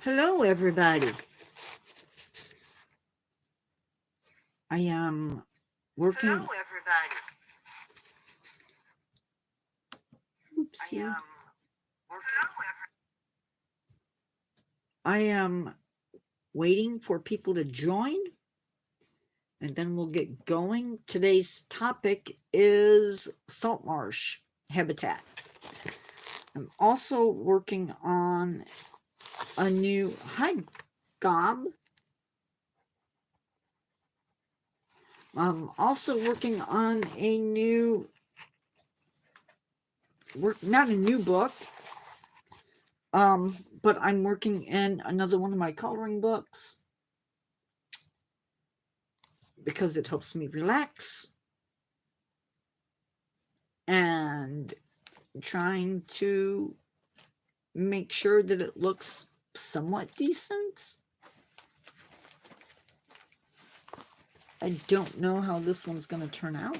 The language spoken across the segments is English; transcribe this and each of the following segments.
Hello, everybody. I am working. Hello, everybody. Oopsie. I am working. I am waiting for people to join, and then we'll get going. Today's topic is salt marsh habitat. I'm also working on a new gob. I'm also working on a new not a new book, but I'm working in another one of my coloring books because it helps me relax, and trying to make sure that it looks somewhat decent. I don't know how this one's going to turn out.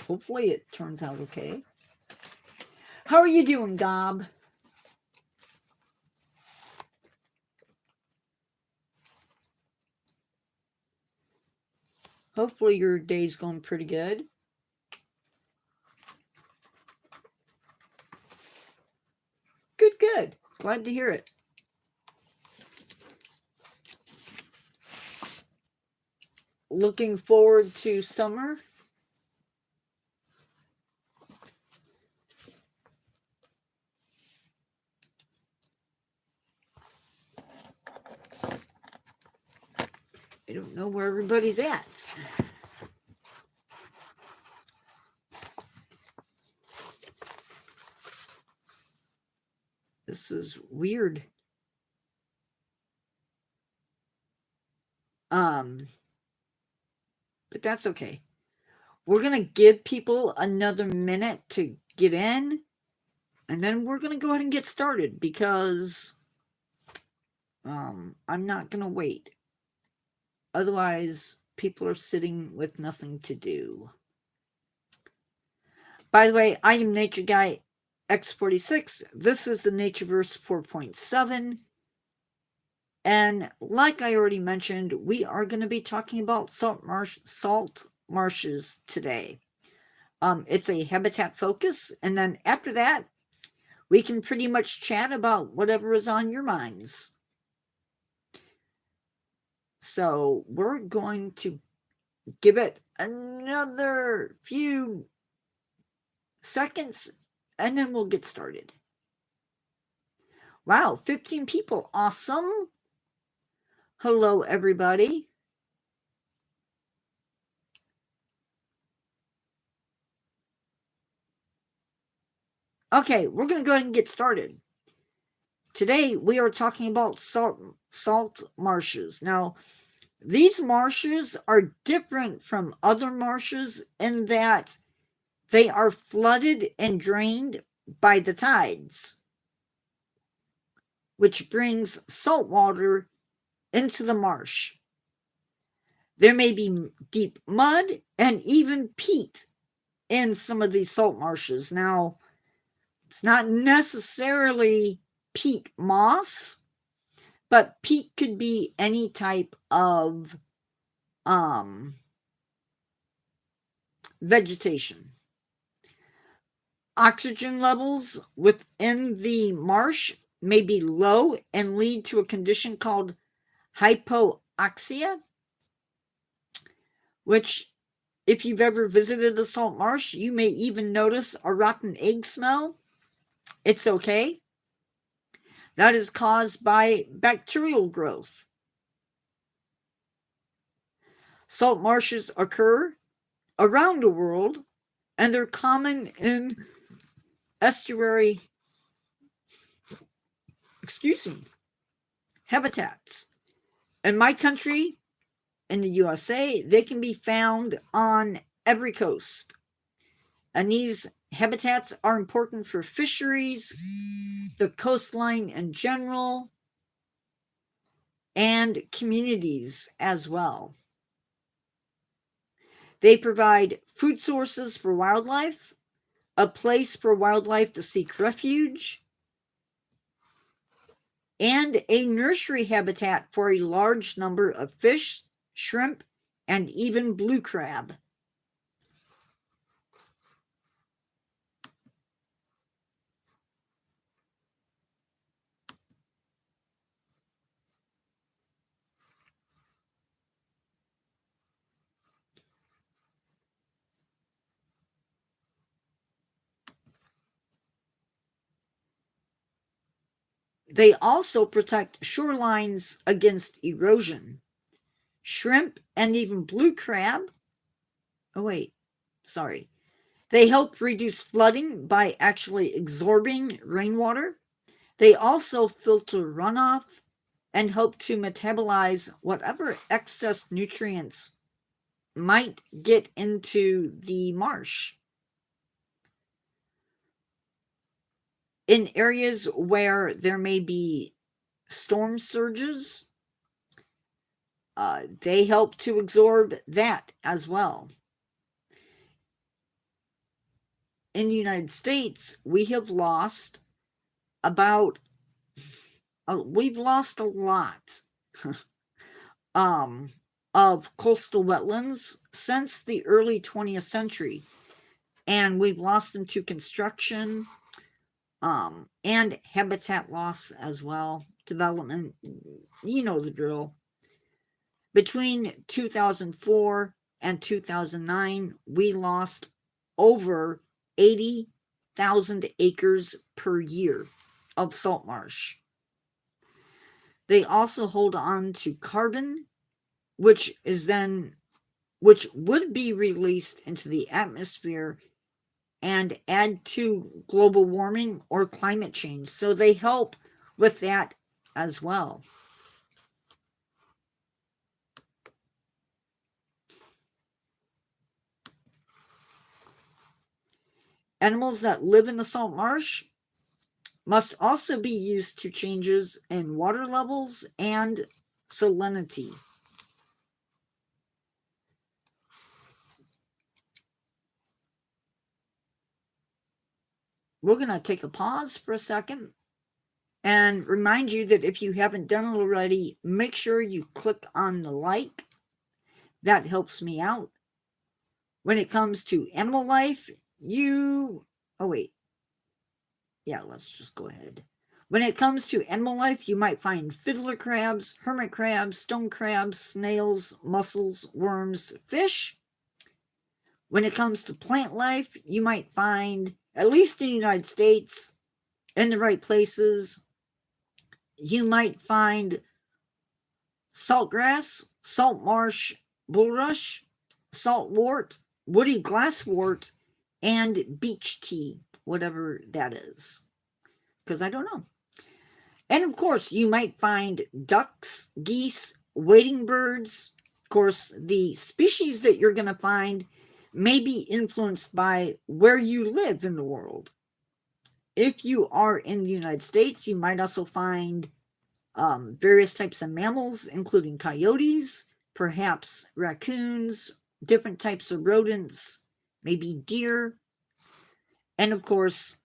Hopefully it turns out okay. How are you doing, Gob? Hopefully your day's going pretty good. Good. Glad to hear it. Looking forward to summer. I don't know where everybody's at. This is weird. But that's okay. We're going to give people another minute to get in, and then we're going to go ahead and get started because I'm not going to wait. Otherwise, people are sitting with nothing to do. By the way, I am Nature Guy X46. This is the Natureverse 4.7. And like I already mentioned, we are going to be talking about salt marshes today. It's a habitat focus, and then after that, we can pretty much chat about whatever is on your minds. So we're going to give it another few seconds, and then we'll get started. Wow, 15 people. Awesome. Hello, everybody. Okay, we're going to go ahead and get started. Today, we are talking about salt marshes. Now, these marshes are different from other marshes in that they are flooded and drained by the tides, which brings salt water into the marsh. There may be deep mud and even peat in some of these salt marshes. Now, it's not necessarily peat moss, but peat could be any type of vegetation. Oxygen levels within the marsh may be low and lead to a condition called hypoxia, which, if you've ever visited a salt marsh, you may even notice a rotten egg smell. It's okay. That is caused by bacterial growth. Salt marshes occur around the world, and they're common in estuary habitats. In my country, in the USA, they can be found on every coast. And these habitats are important for fisheries, the coastline in general, and communities as well. They provide food sources for wildlife, a place for wildlife to seek refuge, and a nursery habitat for a large number of fish, shrimp, and even blue crab. They also protect shorelines against erosion. Shrimp and even blue crab. Oh, wait, sorry. They help reduce flooding by actually absorbing rainwater. They also filter runoff and help to metabolize whatever excess nutrients might get into the marsh. In areas where there may be storm surges, they help to absorb that as well. In the United States, we have lost we've lost a lot of coastal wetlands since the early 20th century, and we've lost them to construction and habitat loss as well, development. You know the drill. Between 2004 and 2009, we lost over 80,000 acres per year of salt marsh. They also hold on to carbon, which would be released into the atmosphere and add to global warming or climate change. So they help with that as well. Animals that live in the salt marsh must also be used to changes in water levels and salinity. We're going to take a pause for a second and remind you that if you haven't done it already, make sure you click on the like. That helps me out. When it comes to animal life, let's just go ahead. When it comes to animal life, you might find fiddler crabs, hermit crabs, stone crabs, snails, mussels, worms, fish. When it comes to plant life, you might find, at least in the United States, in the right places, you might find saltgrass, salt marsh bulrush, saltwort, woody glasswort, and beech tea, whatever that is, because I don't know. And of course, you might find ducks, geese, wading birds. Of course, the species that you're going to find may be influenced by where you live in the world. If you are in the United States, you might also find various types of mammals, including coyotes, perhaps raccoons, different types of rodents, maybe deer, and of course,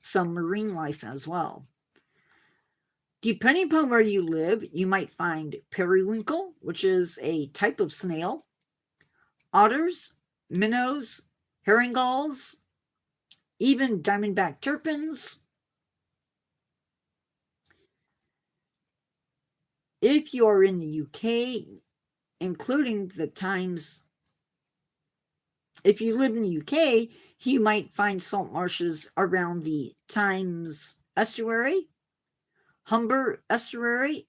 some marine life as well. Depending upon where you live, you might find periwinkle, which is a type of snail, otters, minnows, herring gulls, even diamondback turpins. If you are in the UK, including the times, if you live in the UK, you might find salt marshes around the Thames estuary, Humber estuary,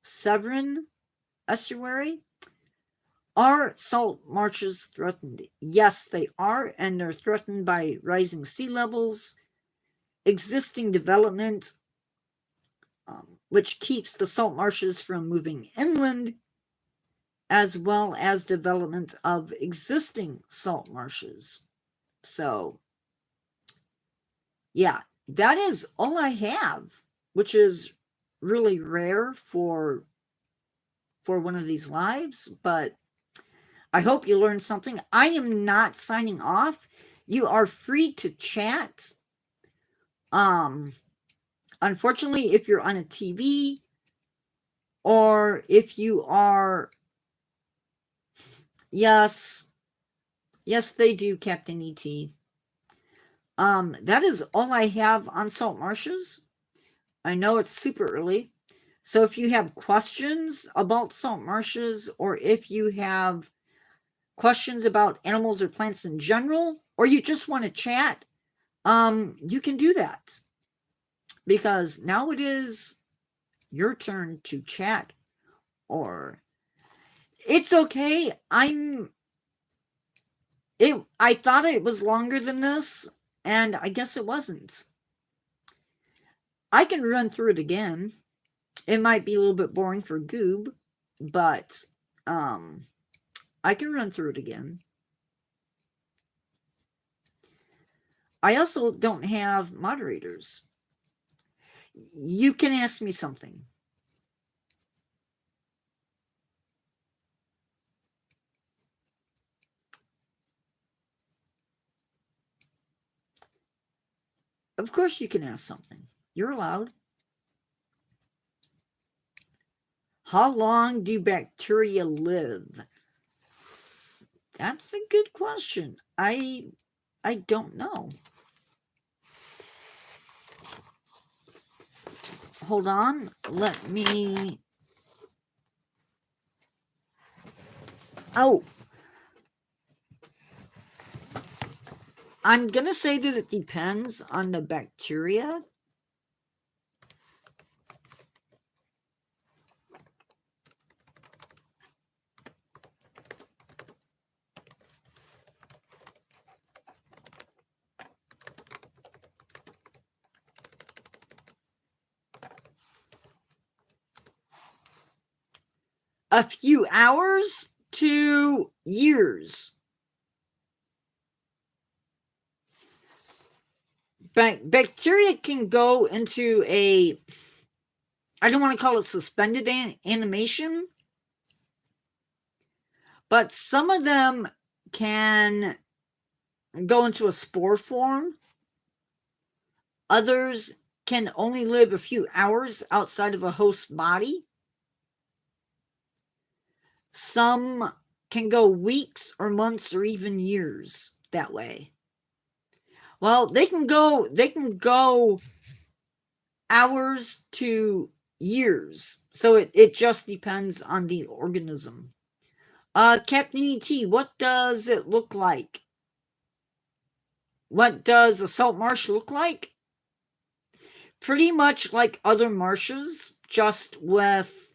Severn estuary. Are salt marshes threatened? Yes, they are, and they're threatened by rising sea levels, existing development, which keeps the salt marshes from moving inland, as well as development of existing salt marshes. So, yeah, that is all I have, which is really rare for one of these lives, but I hope you learned something. I am not signing off. You are free to chat. Unfortunately, if you're on a TV or if you are, yes, they do, Captain E.T. That is all I have on salt marshes. I know it's super early. So if you have questions about salt marshes, or if you have questions about animals or plants in general, or you just want to chat, you can do that. Because now it is your turn to chat. Or it's okay. I thought it was longer than this, and I guess it wasn't. I can run through it again. It might be a little bit boring for Goob, but I can run through it again. I also don't have moderators. You can ask me something. Of course you can ask something. You're allowed. How long do bacteria live? That's a good question. I don't know. Hold on. Let me... Oh. I'm going to say that it depends on the bacteria. A few hours to years. Bacteria can go into a... I don't want to call it suspended animation, but some of them can go into a spore form. Others can only live a few hours outside of a host body. Some can go weeks or months or even years that way. Well, they can go hours to years. So it just depends on the organism. Captain E.T., what does it look like? What does a salt marsh look like? Pretty much like other marshes, just with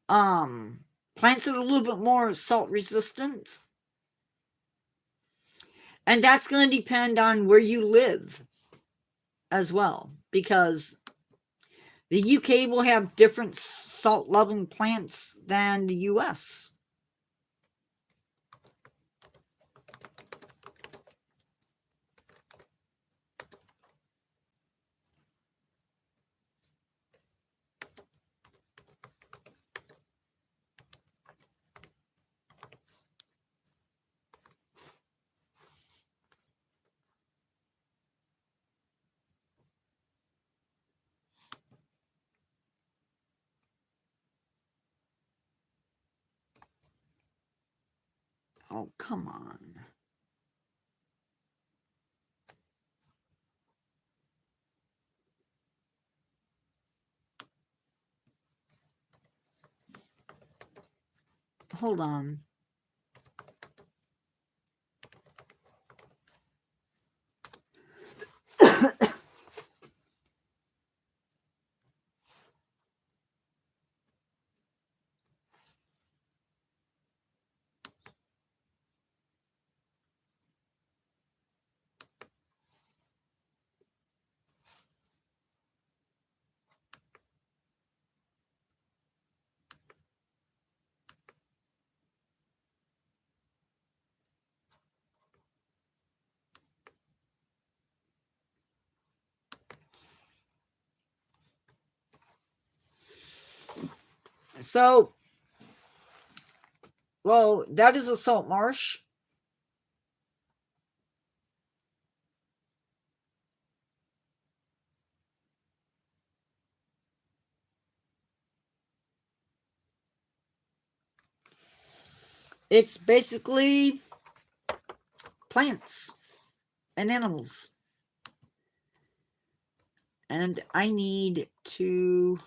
plants that are a little bit more salt resistant. And that's going to depend on where you live as well, because the UK will have different salt loving plants than the US. Oh, come on. Hold on. So, well, that is a salt marsh. It's basically plants and animals. And I need to...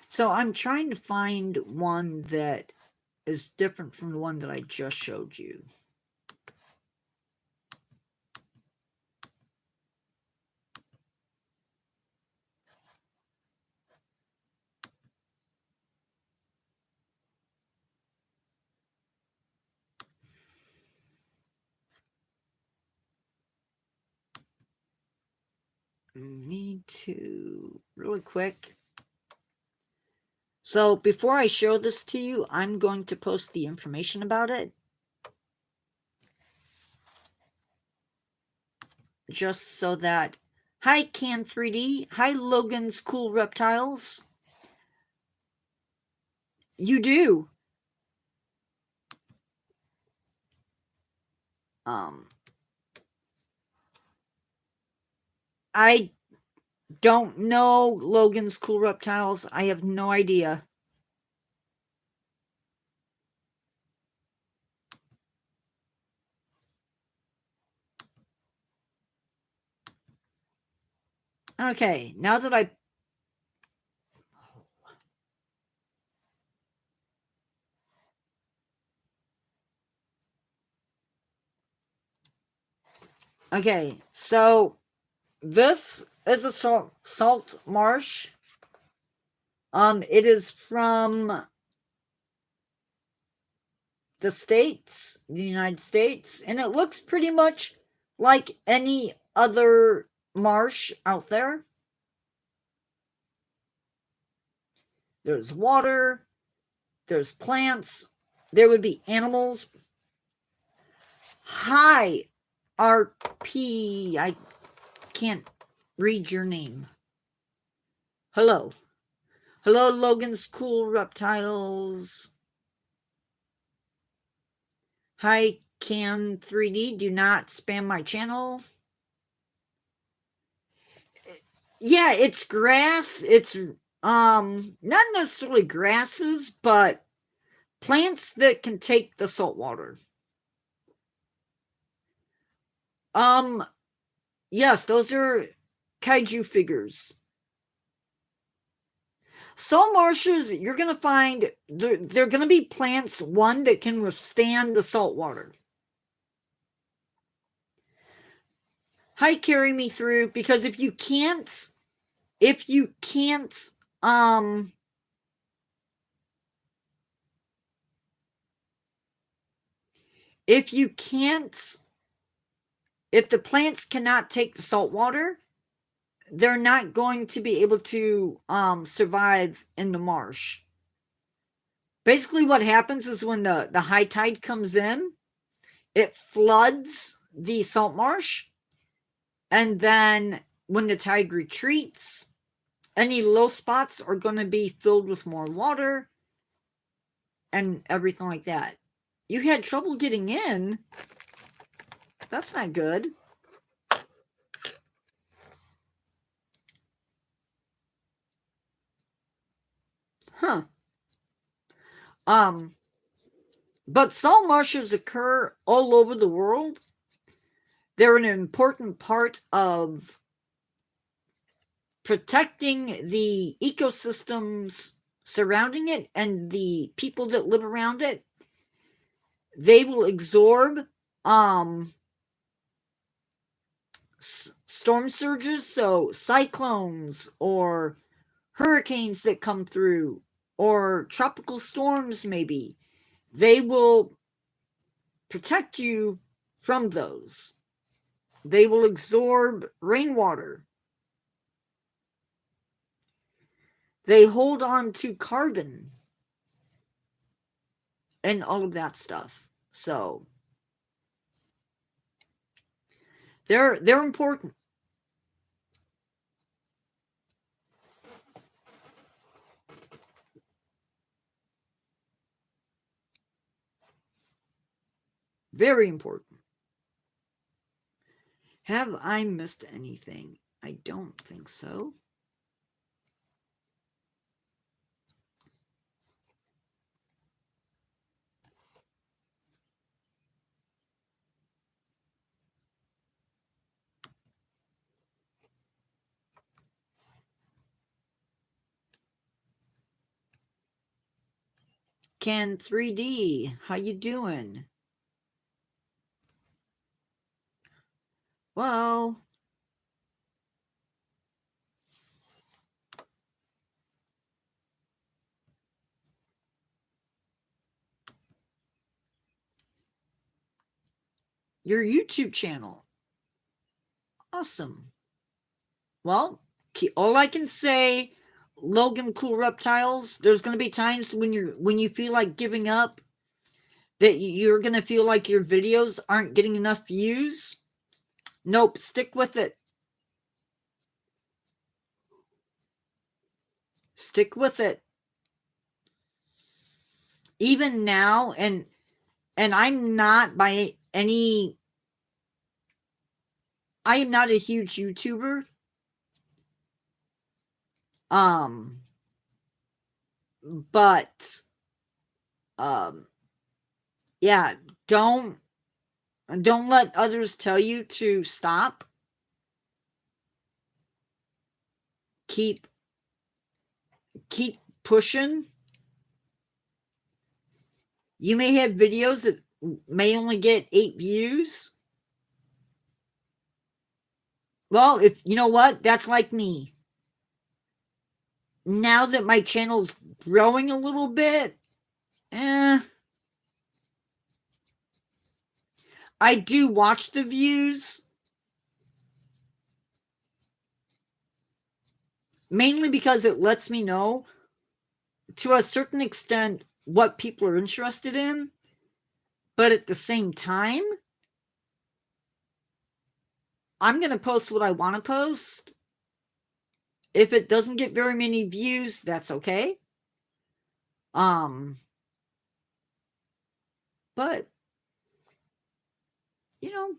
So I'm trying to find one that is different from the one that I just showed you. Need to really quick. So before I show this to you, I'm going to post the information about it. Just so that... Hi, Can3D. Hi, Logan's Cool Reptiles. You do. I don't know Logan's Cool Reptiles. I have no idea. Okay, now that I... Okay, so this is a salt marsh. It is from the States, the United States, and it looks pretty much like any other marsh out there. There's water, there's plants, there would be animals. Hi, RP. I can't read your name. Hello. Hello, Logan's Cool Reptiles. Hi, Cam3D. Do not spam my channel. Yeah, it's grass. It's not necessarily grasses, but plants that can take the salt water. Yes, those are kaiju figures. Salt marshes, you're gonna find they're gonna be plants, one, that can withstand the salt water. Hi, carry me through, because if you can't um if you can't if the plants cannot take the salt water, they're not going to be able to survive in the marsh. Basically what happens is when the high tide comes in, it floods the salt marsh, and then when the tide retreats, any low spots are going to be filled with more water and everything like that. You had trouble getting in? That's not good. Huh. But salt marshes occur all over the world. They're an important part of protecting the ecosystems surrounding it and the people that live around it. They will absorb storm surges, so cyclones or hurricanes that come through, or tropical storms, maybe. They will protect you from those. They will absorb rainwater. They hold on to carbon and all of that stuff. So they're important. Very important. Have I missed anything? I don't think so. Ken 3D, how you doing? Well, your YouTube channel. Awesome. Well, all I can say, Logan Cool Reptiles, there's going to be times when you feel like giving up, that you're going to feel like your videos aren't getting enough views. Nope, stick with it. Stick with it. Even now, and I'm not by any, I am not a huge YouTuber. But yeah, don't let others tell you to stop. Keep pushing. You may have videos that may only get 8 views. Well, if you know what, that's like me. Now that my channel's growing a little bit, I do watch the views, mainly because it lets me know, to a certain extent, what people are interested in. But at the same time, I'm going to post what I want to post. If it doesn't get very many views, that's okay. But you know,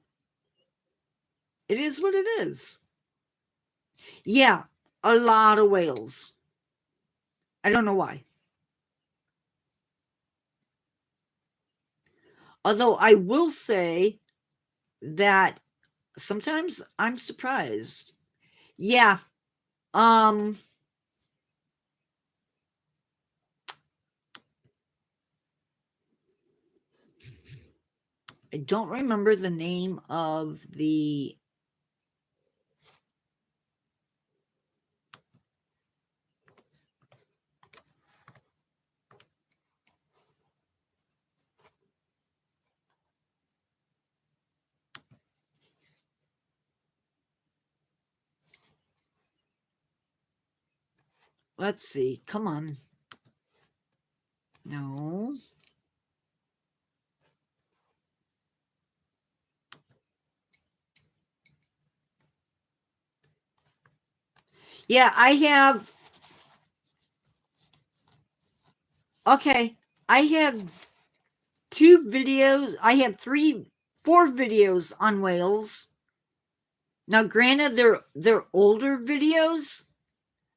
it is what it is. Yeah, a lot of whales. I don't know why. Although I will say that sometimes I'm surprised. Yeah. I don't remember the name of the let's see. Come on. No. Yeah, I have. Okay, I have 2 videos. I have 4 videos on whales. Now, granted, they're older videos.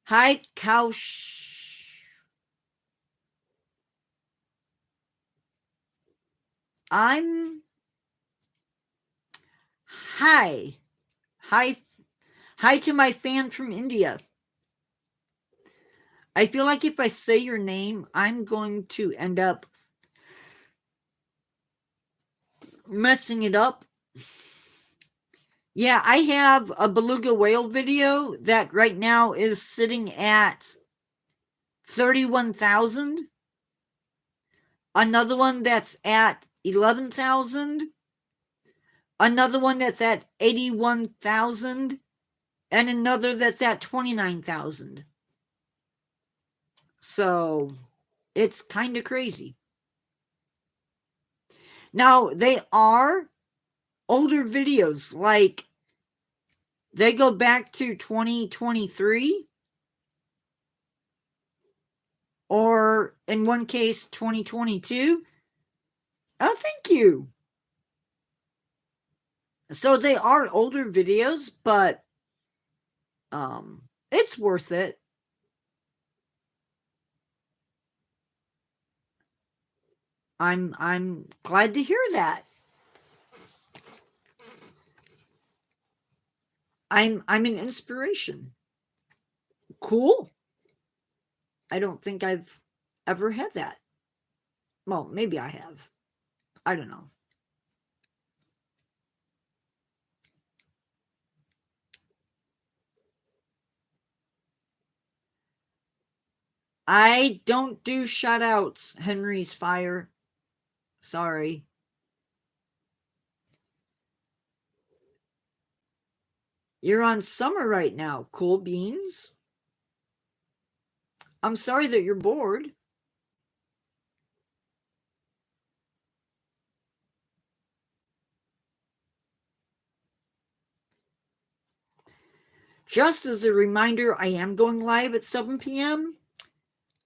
Hi, Couch. I'm hi. Hi to my fan from India. I feel like if I say your name, I'm going to end up messing it up. Yeah, I have a beluga whale video that right now is sitting at 31,000. Another one that's at 11,000. Another one that's at 81,000. And another that's at 29,000. So it's kind of crazy. Now, they are older videos, like they go back to 2023, or in one case, 2022. Oh, thank you. So they are older videos, but it's worth it. I'm glad to hear that. I'm an inspiration. Cool. I don't think I've ever had that. Well, maybe I have. I don't know. I don't do shout outs, Henry's Fire. Sorry. You're on summer right now, Cool Beans. I'm sorry that you're bored. Just as a reminder, I am going live at 7 p.m.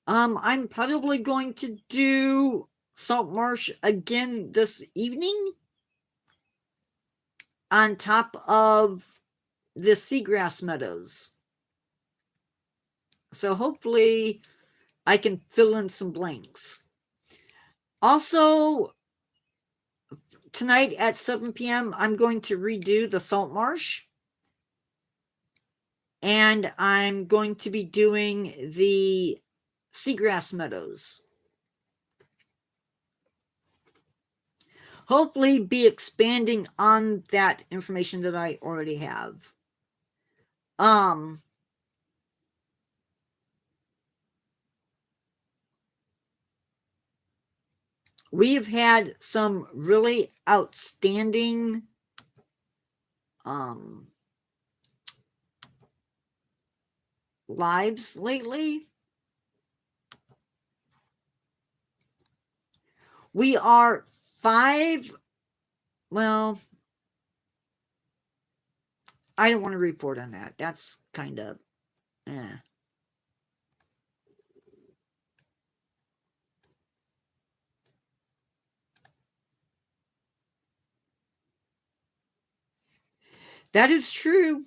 I'm probably going to do Salt Marsh again this evening on top of the seagrass meadows. So hopefully I can fill in some blanks. Also, tonight at 7 p.m., I'm going to redo the Salt Marsh. And I'm going to be doing the seagrass meadows. Hopefully be expanding on that information that I already have. We have had some really outstanding lives lately. We are 5, well, I don't want to report on that. That's kind of, That is true.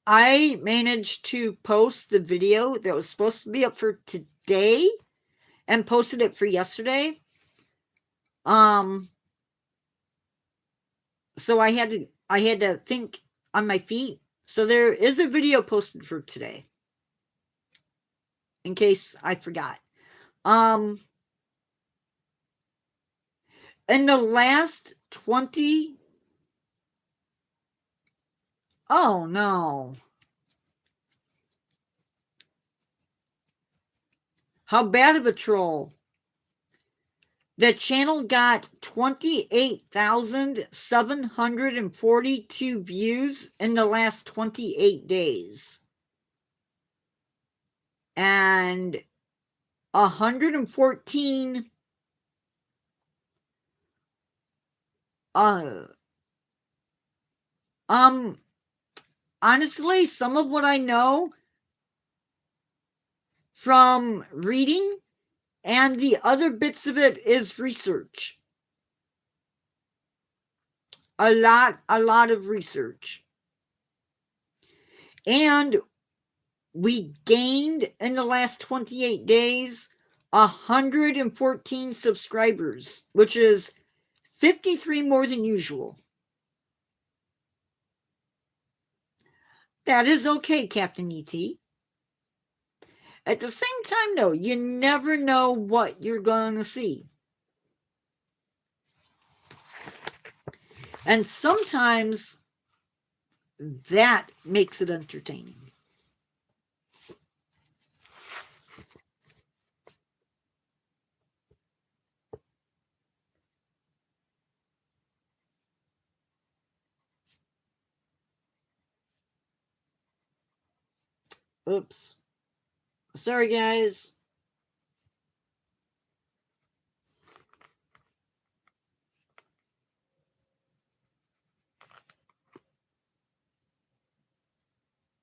I managed to post the video that was supposed to be up for today and posted it for yesterday. So I had to think on my feet. So there is a video posted for today. In case I forgot. In the last 20, oh no. How bad of a troll. The channel got 28,742 views in the last 28 days. And 114 honestly, some of what I know from reading and the other bits of it is research. A lot of research. And we gained in the last 28 days 114 subscribers, which is 53 more than usual. That is okay, Captain E.T. At the same time, though, you never know what you're going to see. And sometimes that makes it entertaining. Oops. Sorry, guys.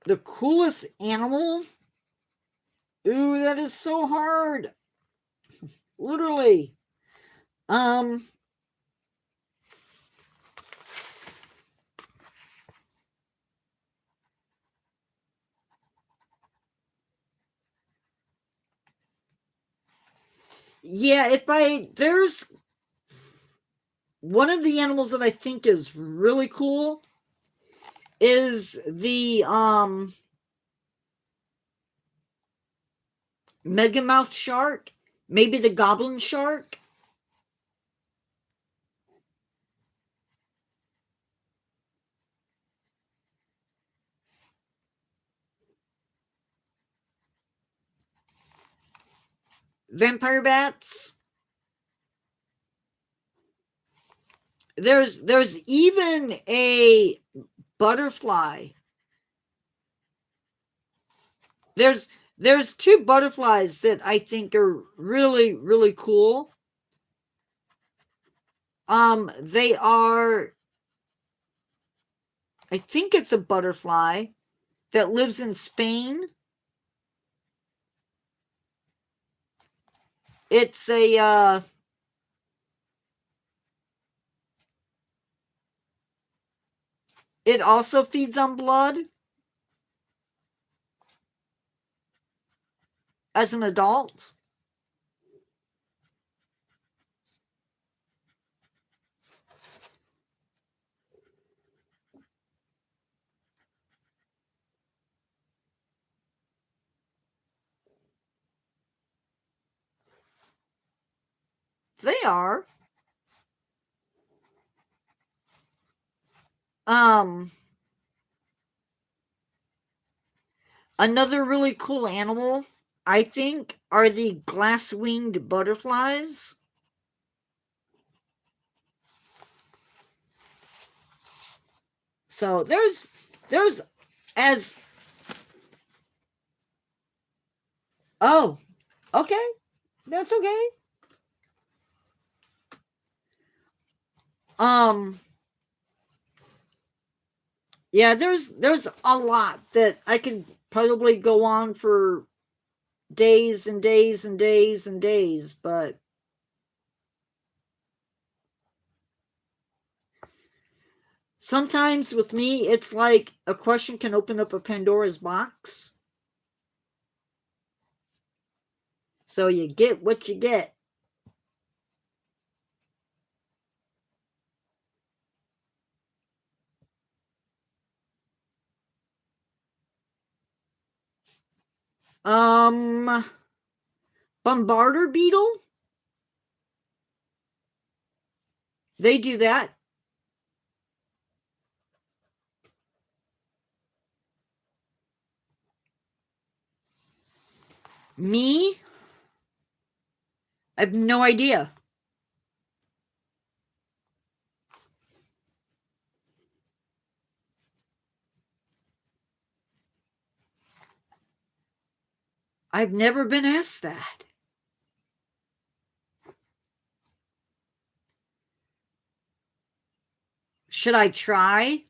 The coolest animal? Ooh, that is so hard. Literally. Yeah, there's one of the animals that I think is really cool is the megamouth shark, maybe the goblin shark. Vampire bats. There's even a butterfly. There's two butterflies that I think are really, really cool. They are, I think it's a butterfly that lives in Spain. It's a it also feeds on blood as an adult. They are. Another really cool animal, I think, are the glass-winged butterflies. So there's as oh, okay. That's okay. Yeah, there's a lot that I could probably go on for days and days and days and days, but sometimes with me it's like a question can open up a Pandora's box. So you get what you get. Bombarder beetle? They do that. Me? I have no idea. I've never been asked that. Should I try?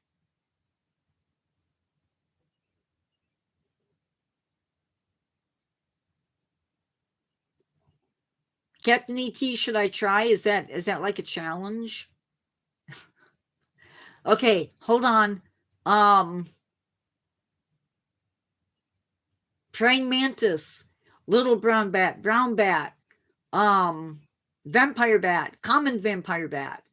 Captain ET, should I try? Is that like a challenge? Okay, hold on. Praying mantis, little brown bat, Vampire bat, common vampire bat,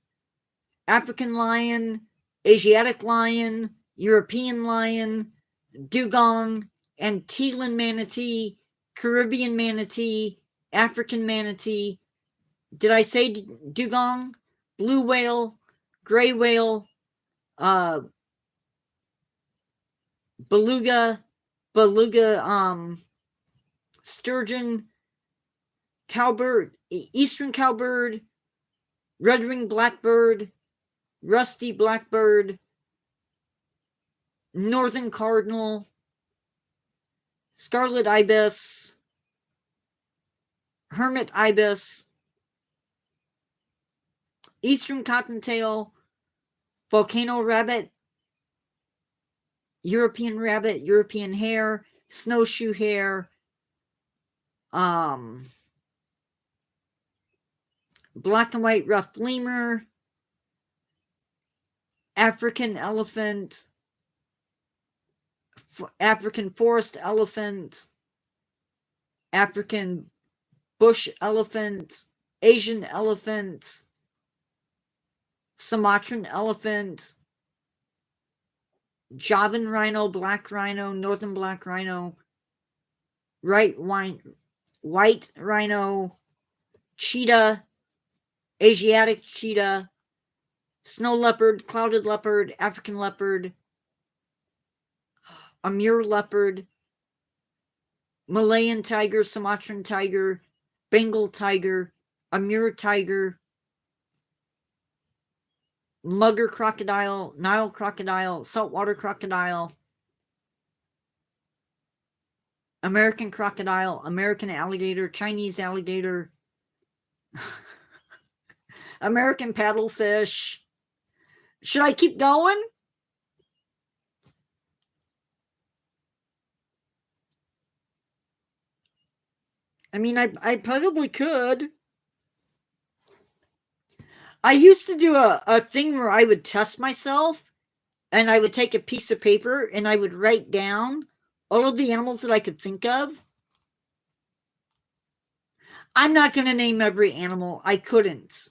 African lion, Asiatic lion, European lion, dugong, Antillean manatee, Caribbean manatee, African manatee. Did I say dugong? Blue whale, gray whale, beluga, sturgeon, cowbird, eastern cowbird, red-winged blackbird, rusty blackbird, northern cardinal, scarlet ibis, hermit ibis, eastern cottontail, volcano rabbit, European hare, snowshoe hare, black and white ruffed lemur, African elephant, African forest elephant, African bush elephant, Asian elephant, Sumatran elephant, Javan rhino, black rhino, northern black rhino, white rhino, cheetah, Asiatic cheetah, snow leopard, clouded leopard, African leopard, Amur leopard, Malayan tiger, Sumatran tiger, Bengal tiger, Amur tiger, mugger crocodile, Nile crocodile, saltwater crocodile, American crocodile, American alligator, Chinese alligator, American paddlefish. Should I keep going? I mean, I probably could. I used to do a thing where I would test myself and I would take a piece of paper and I would write down all of the animals that I could think of. I'm not going to name every animal. I couldn't.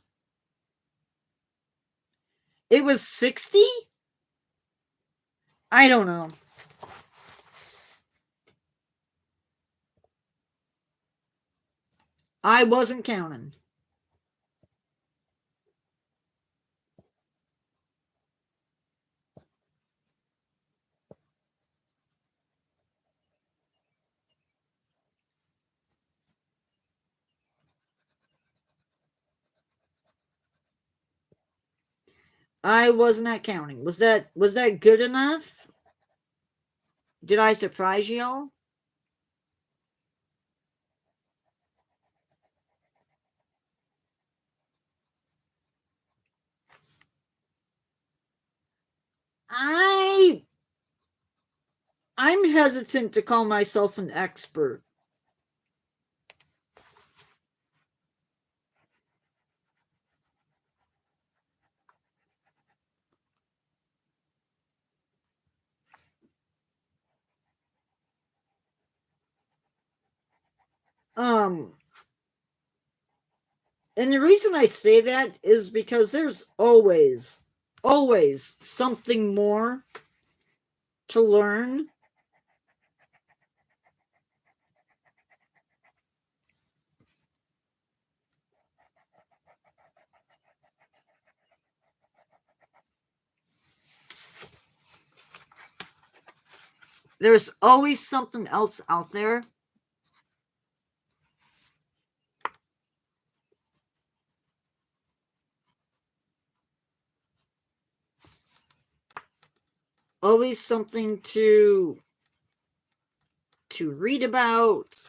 It was 60? I don't know. I wasn't counting. I was not counting. Was that good enough? Did I surprise y'all? I'm hesitant to call myself an expert. And the reason I say that is because there's always something more to learn. There's always something else out there. Always something to read about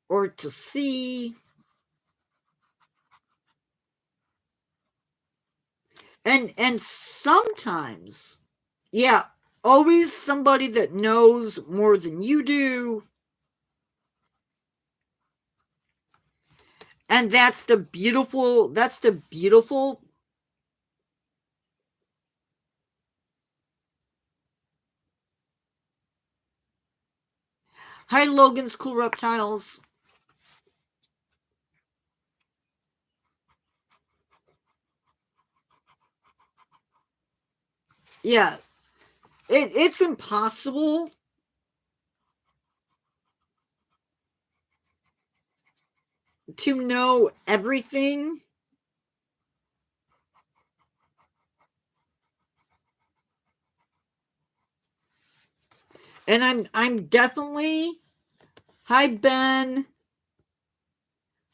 or to see. And sometimes, yeah, always somebody that knows more than you do. And that's the beautiful Hi Logan's Cool Reptiles. Yeah, it's impossible to know everything. And I'm definitely, hi Ben,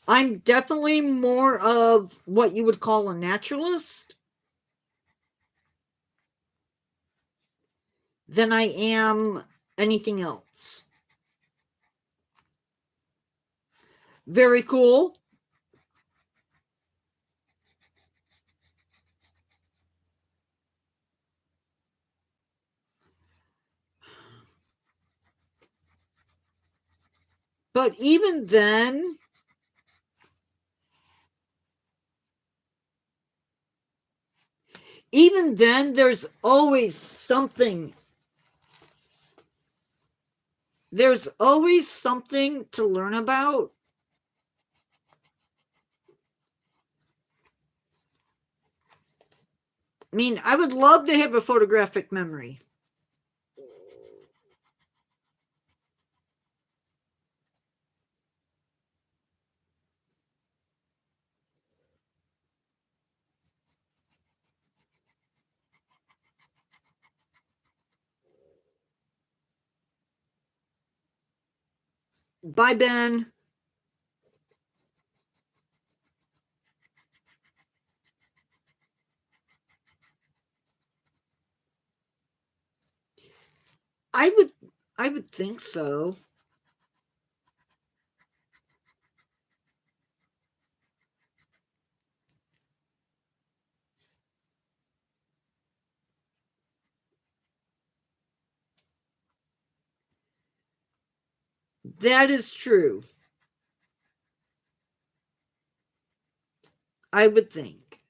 I'm definitely more of what you would call a naturalist than I am anything else. Very cool. But even then, there's always something. There's always something to learn about. I mean, I would love to have a photographic memory. Bye, Ben. I would, I would think so. That is true. I would think.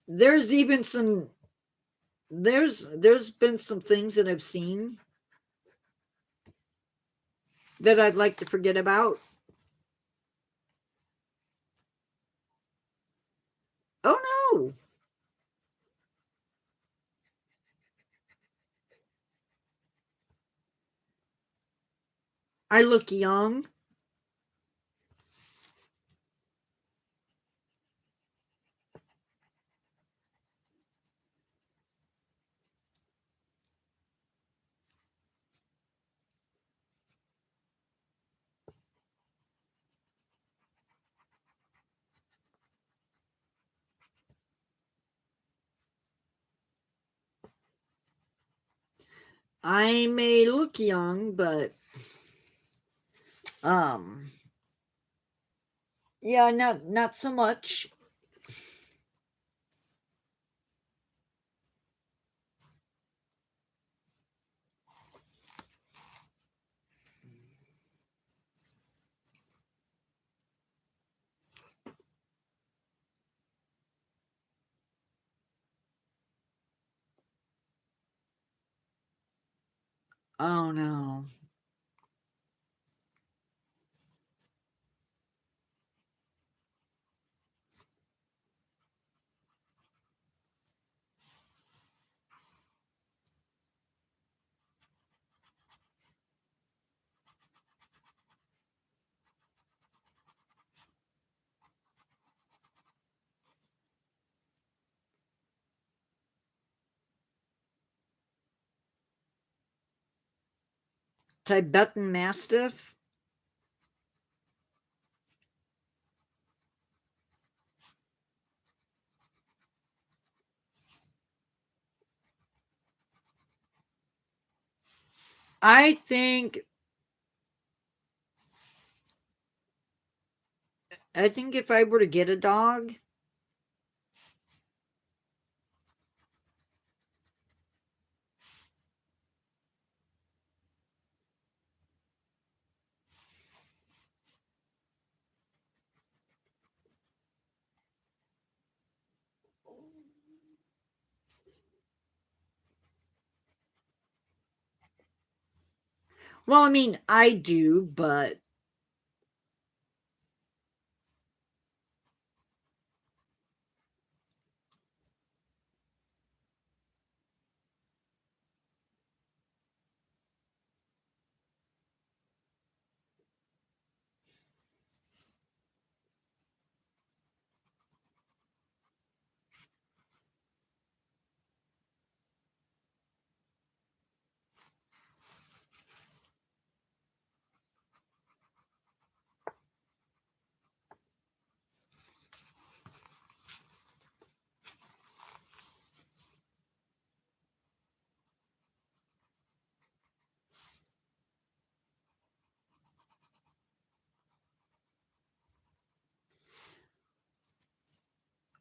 There's even some there's been some things that I've seen that I'd like to forget about. Oh no. I look young. I may look young, but um yeah, not so much. Oh no. Tibetan Mastiff? I think I think if I were to get a dog, Well, I mean, I do, but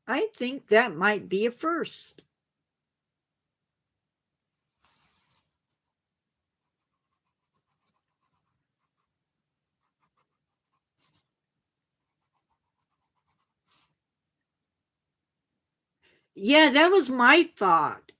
I think that might be a first. Yeah, that was my thought.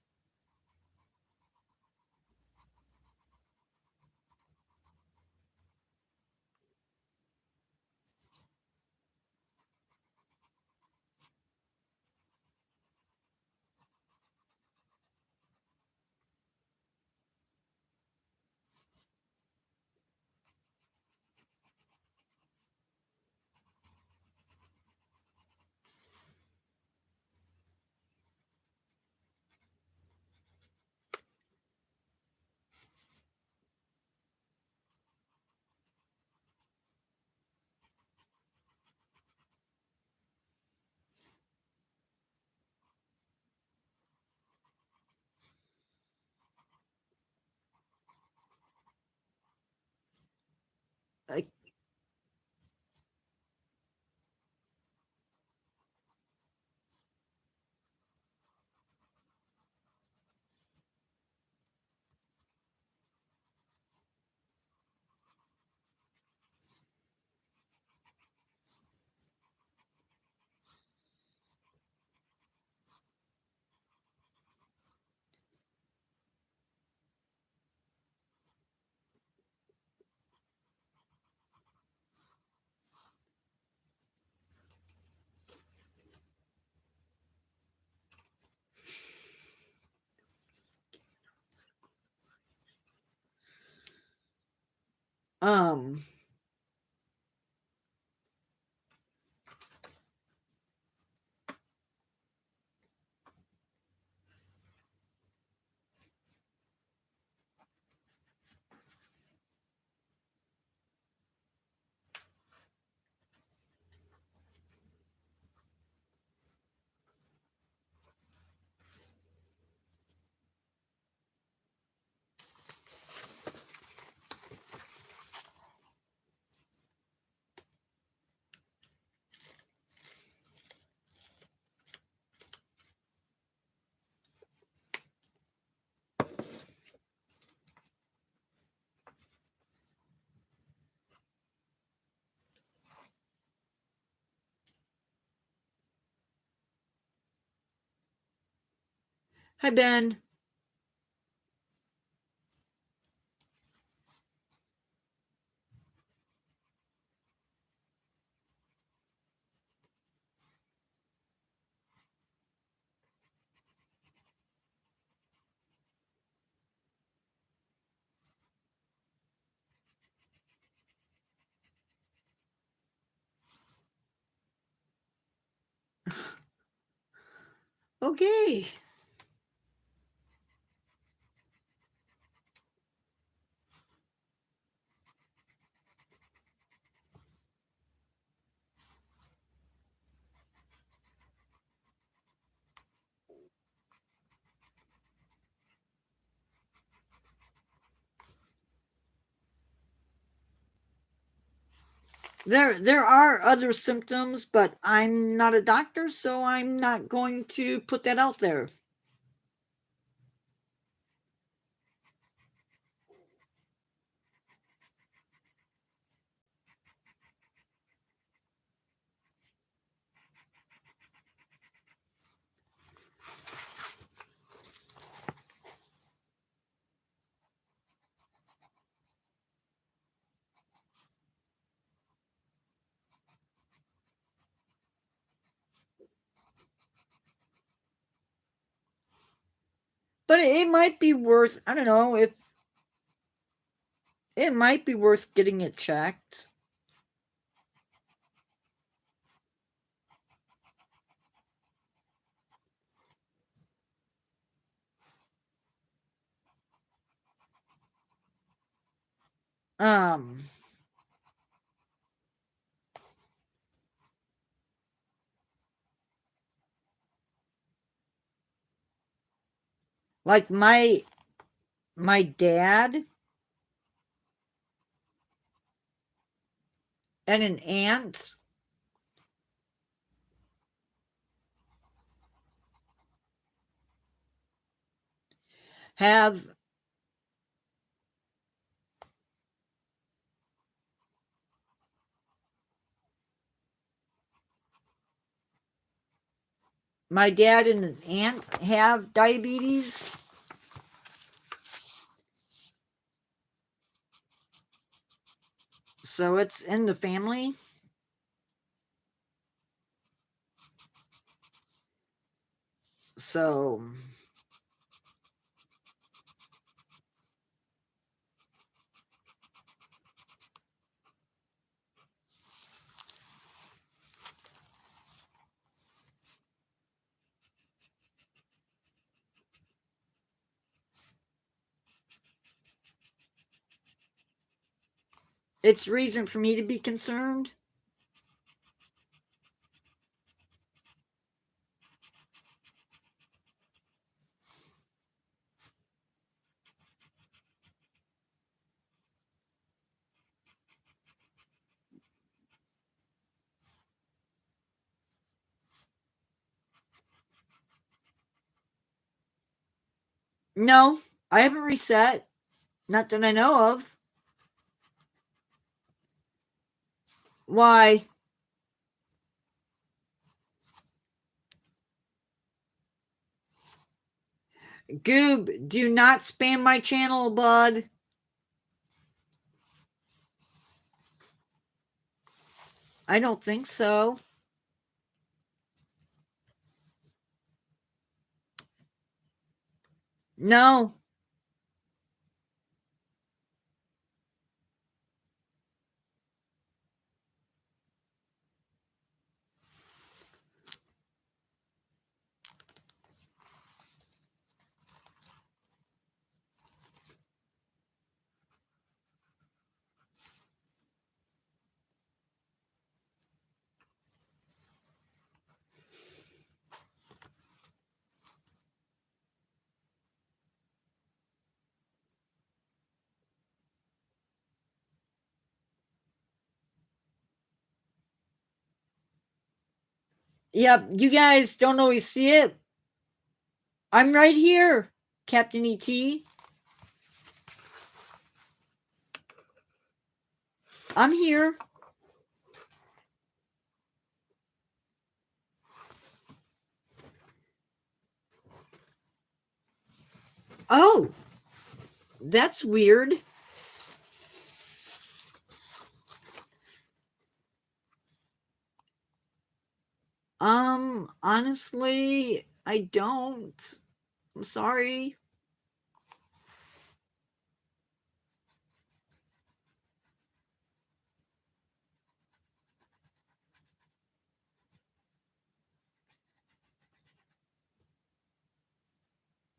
I, um, hi, Ben. Okay. There are other symptoms, but I'm not a doctor, so I'm not going to put that out there. But it might be worth, I don't know, if it might be worth getting it checked. Um, like my dad and an aunt have my dad and an aunt have diabetes. So it's in the family. So it's reason for me to be concerned. No, I haven't reset. Not that I know of. Why? Goob, do not spam my channel, bud. I don't think so. No. Yep, you guys don't always see it. I'm right here, Captain ET. I'm here. Oh, that's weird. Honestly, I don't. I'm sorry.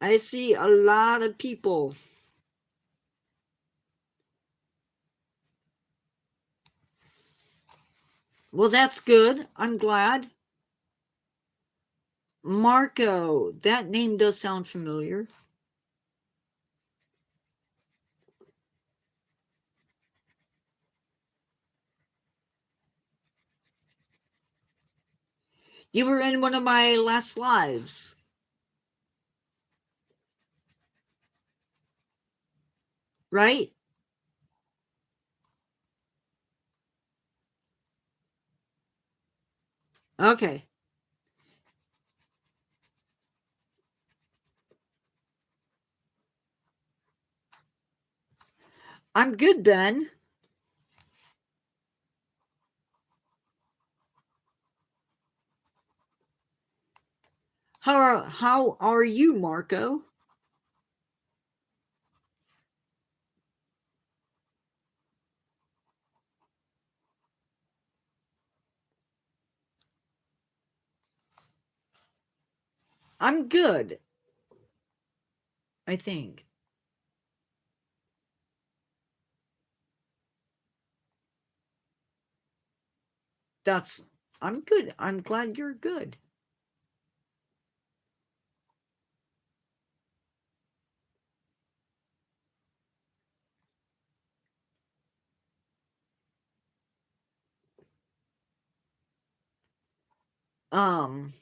I see a lot of people. Well, that's good. I'm glad. Marco, that name does sound familiar. You were in one of my last lives, right? Okay. I'm good, Ben. How are you, Marco? I'm good, I think. I'm good. I'm glad you're good. Um,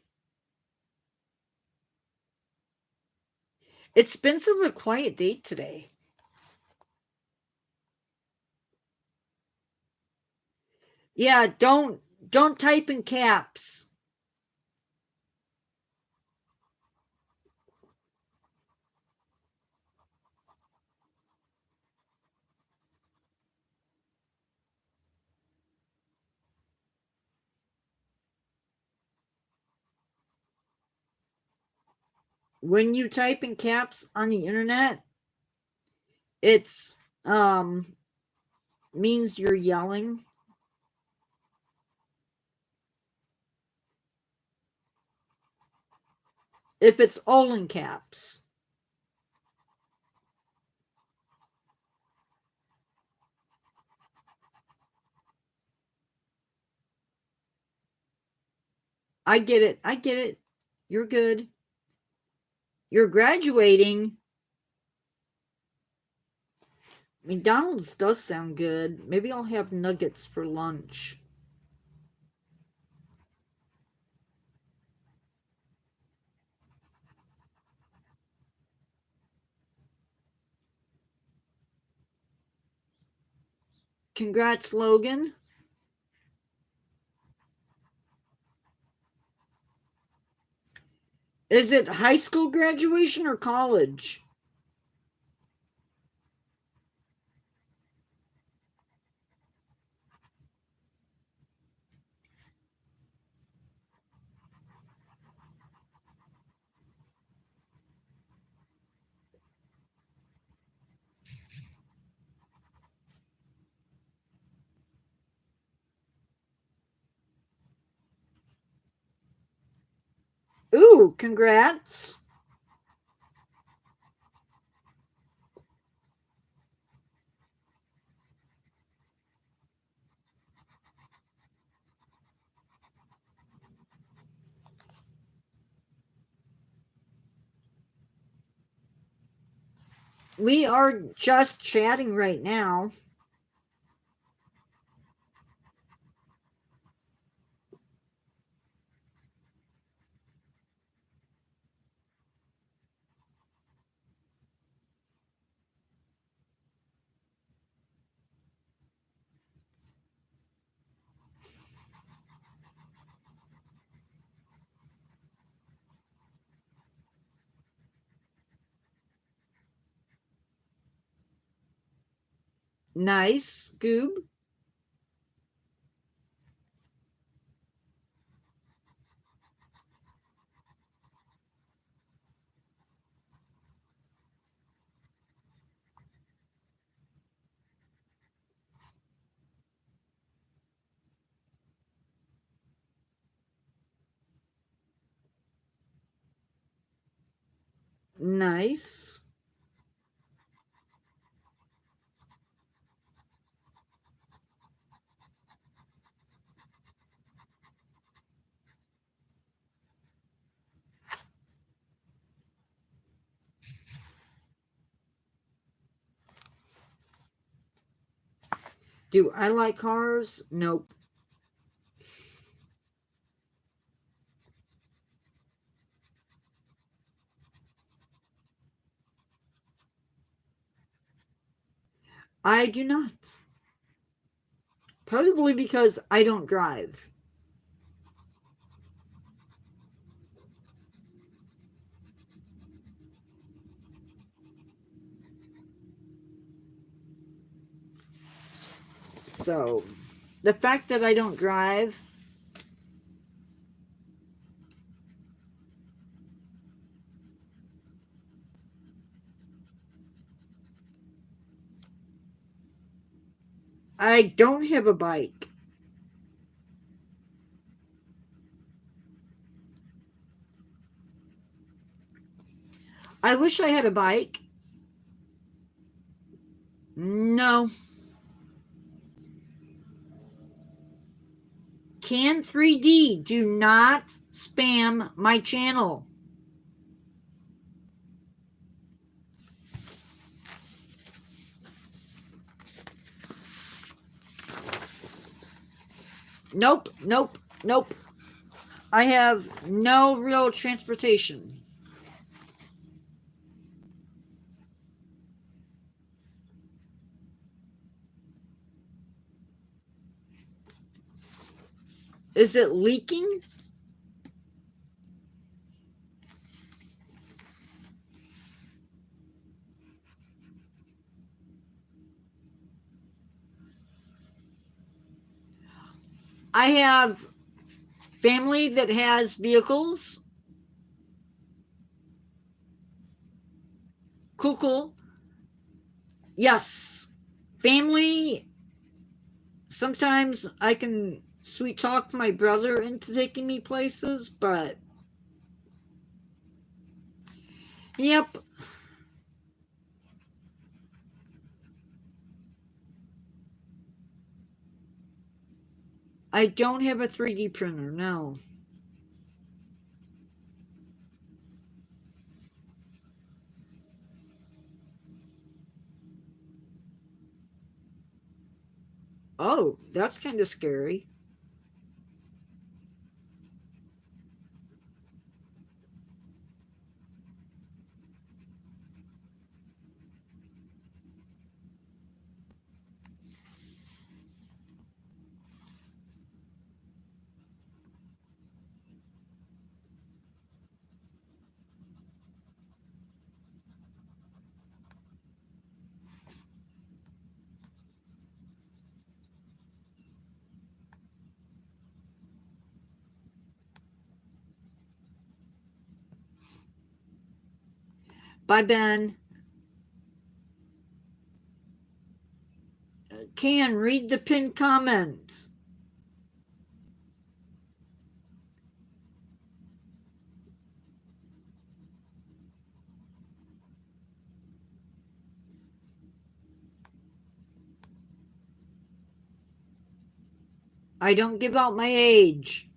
it's been sort of a quiet day today. Yeah, don't type in caps. When you type in caps on the internet, it's means you're yelling. If it's all in caps. I get it. I get it. You're good. You're graduating. McDonald's does sound good. Maybe I'll have nuggets for lunch. Congrats, Logan. Is it high school graduation or college? Ooh, congrats. We are just chatting right now. Nice, Goob. Nice. Do I like cars? Nope. I do not. Probably because I don't drive. So, the fact that I don't drive, I don't have a bike. I wish I had a bike. No. Can 3D, do not spam my channel. Nope, nope, nope. I have no real transportation. Is it leaking? I have family that has vehicles. Cool, cool. Yes. Family. Sometimes I can sweet talk my brother into taking me places, but yep. I don't have a 3D printer, no. Oh, that's kind of scary. Bye, Ben. Can read the pinned comments. I don't give out my age.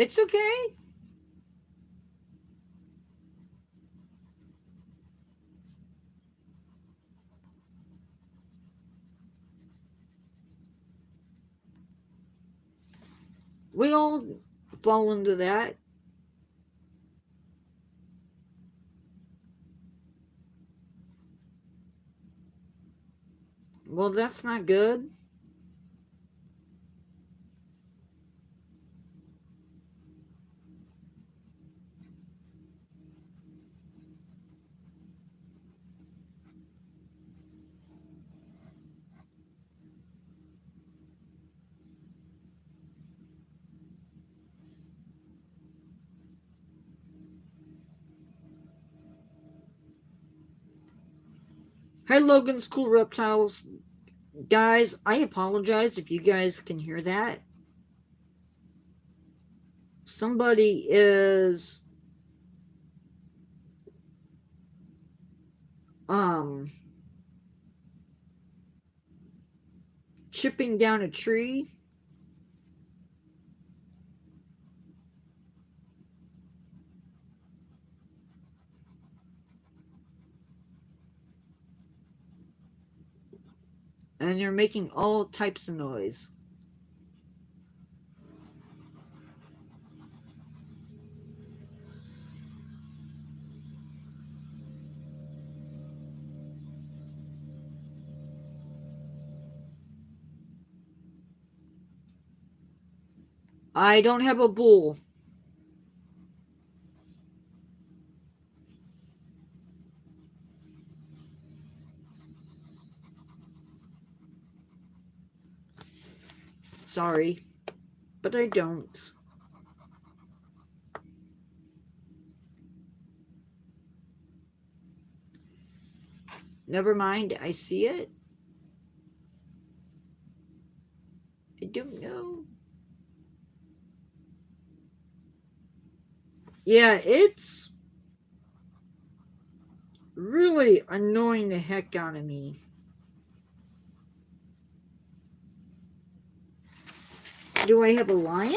It's okay. We all fall into that. Well, that's not good. Hi, Logan's Cool Reptiles. Guys, I apologize if you guys can hear that. Somebody is chipping down a tree. And they're making all types of noise. I don't have a bull. Sorry, but I don't. Never mind, I see it. I don't know. Yeah, it's really annoying the heck out of me. Do I have a lion?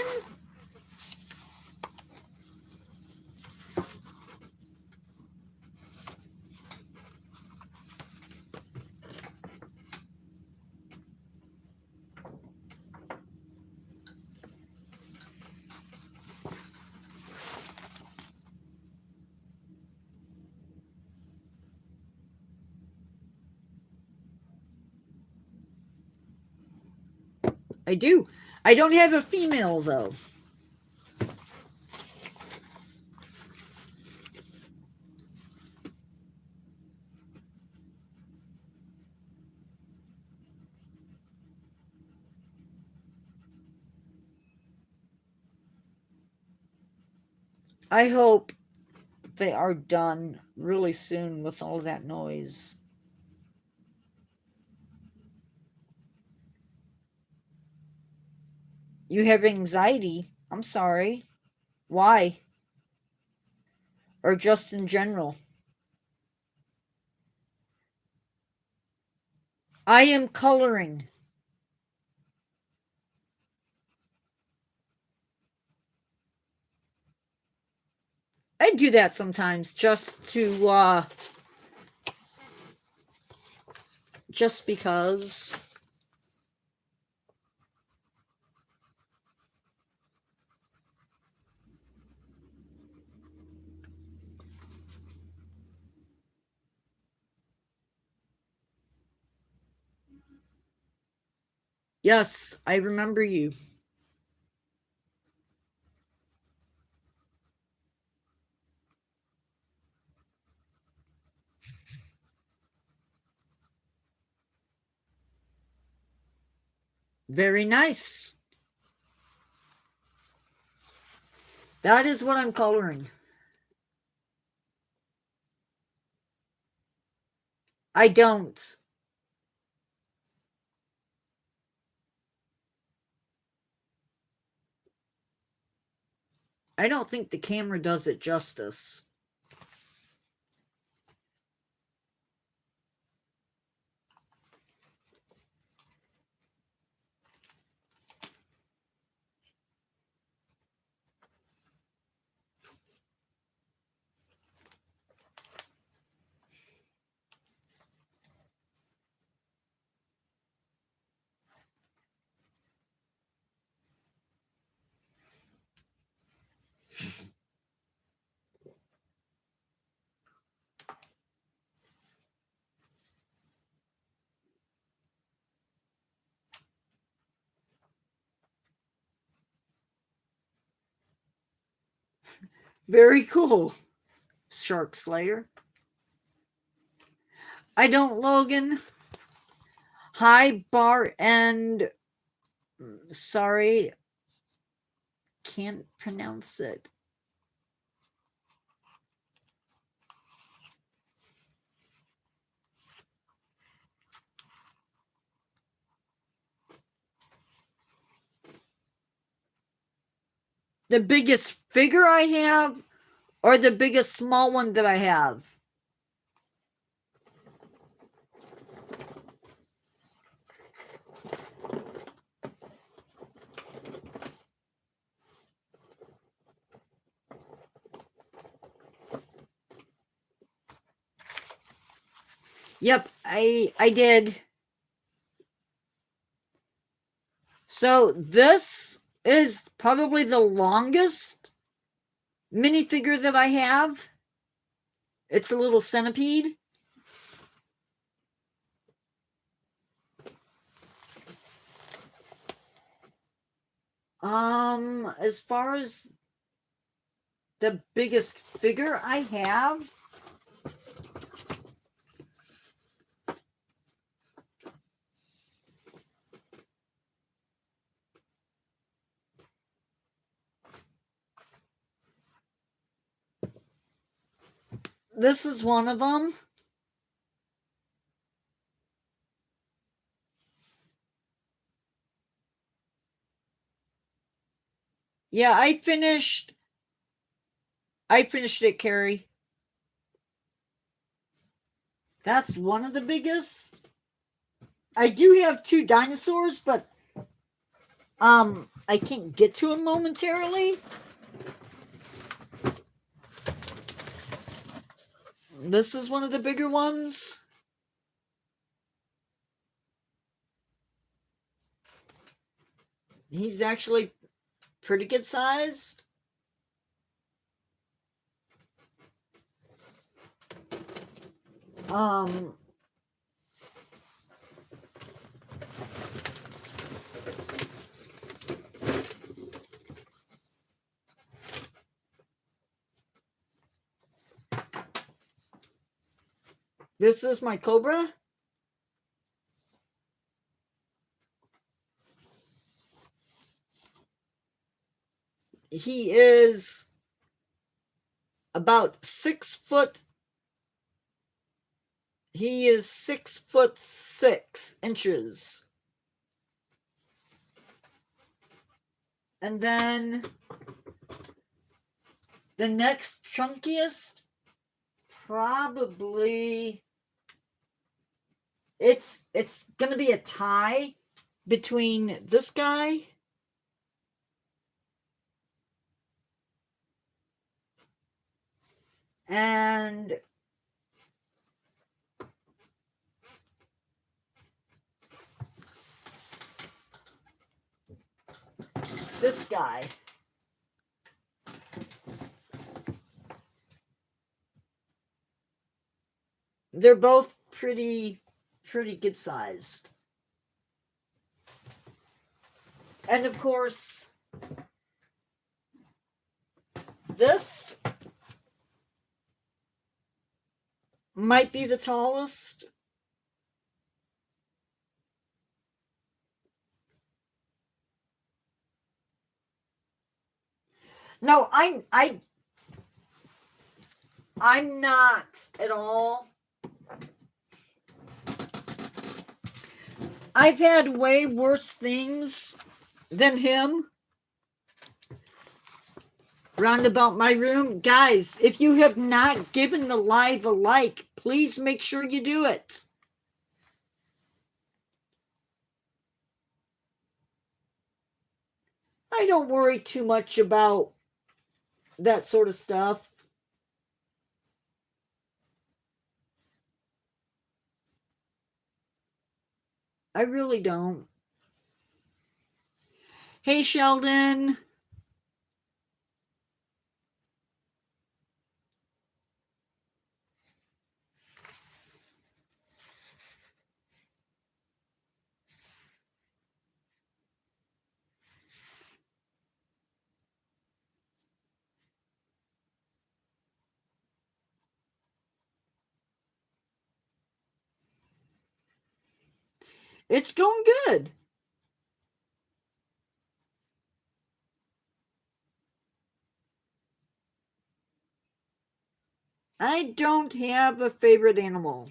I do. I don't have a female, though. I hope they are done really soon with all of that noise. You have anxiety. I'm sorry. Why? Or just in general? I am coloring. I do that sometimes just because. Yes, I remember you. Very nice. That is what I'm coloring. I don't. I don't think the camera does it justice. Very cool, Shark Slayer. I don't, Logan. Hi, Bar, and sorry, can't pronounce it. The biggest figure I have, or the biggest small one that I have? Yep, I did. So this is probably the longest minifigure that I have. It's a little centipede. As far as the biggest figure I have, This is one of them. Yeah, I finished it, Carrie. That's one of the biggest. I do have two dinosaurs, but I can't get to them momentarily. This is one of the bigger ones. He's actually pretty good sized. Um, this is my cobra. He is about 6 foot. He is 6 foot 6 inches. And then the next chunkiest, probably it's gonna be a tie between this guy and this guy. They're both pretty good sized. And of course, this might be the tallest. No, I'm not at all. I've had way worse things than him round about my room. Guys, if you have not given the live a like, please make sure you do it. I don't worry too much about that sort of stuff. I really don't. Hey, Sheldon. It's going good. I don't have a favorite animal.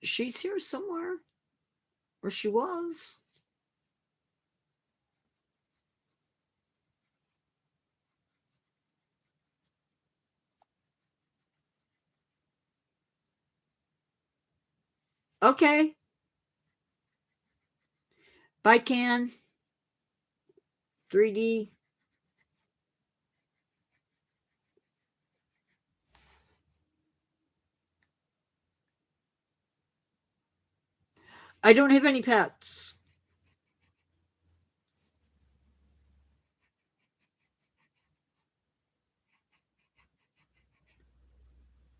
She's here somewhere. Or she was. Okay. Bye, Can. 3D. I don't have any pets.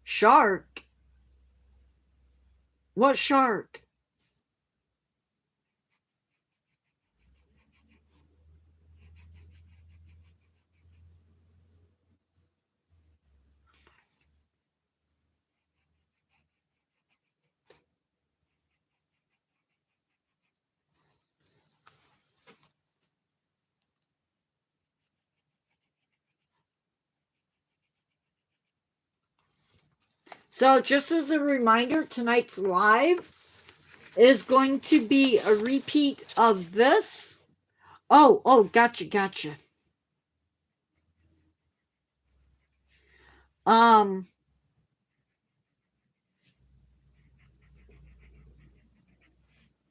Shark? What shark? So just as a reminder, tonight's live is going to be a repeat of this. Oh, gotcha. I'm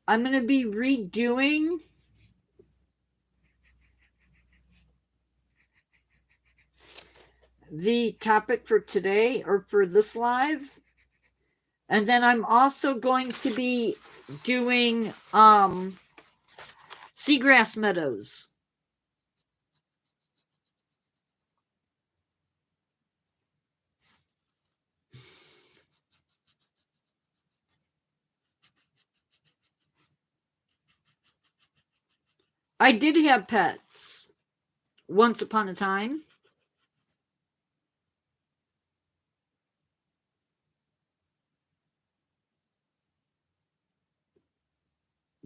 going to be redoing the topic for today, or for this live. And then I'm also going to be doing seagrass meadows. I did have pets once upon a time.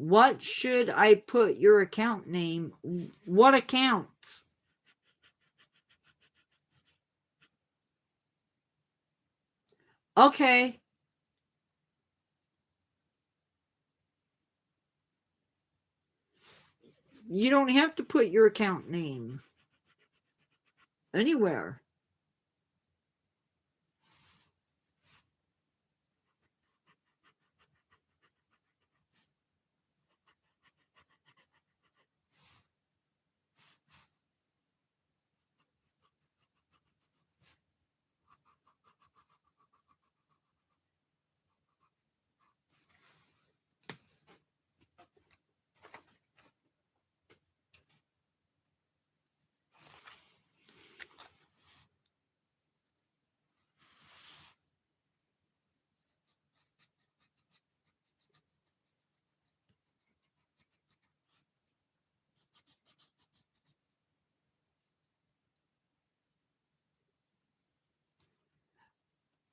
What should I put your account name? What account? Okay. You don't have to put your account name anywhere.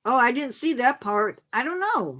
Oh, I didn't see that part. I don't know.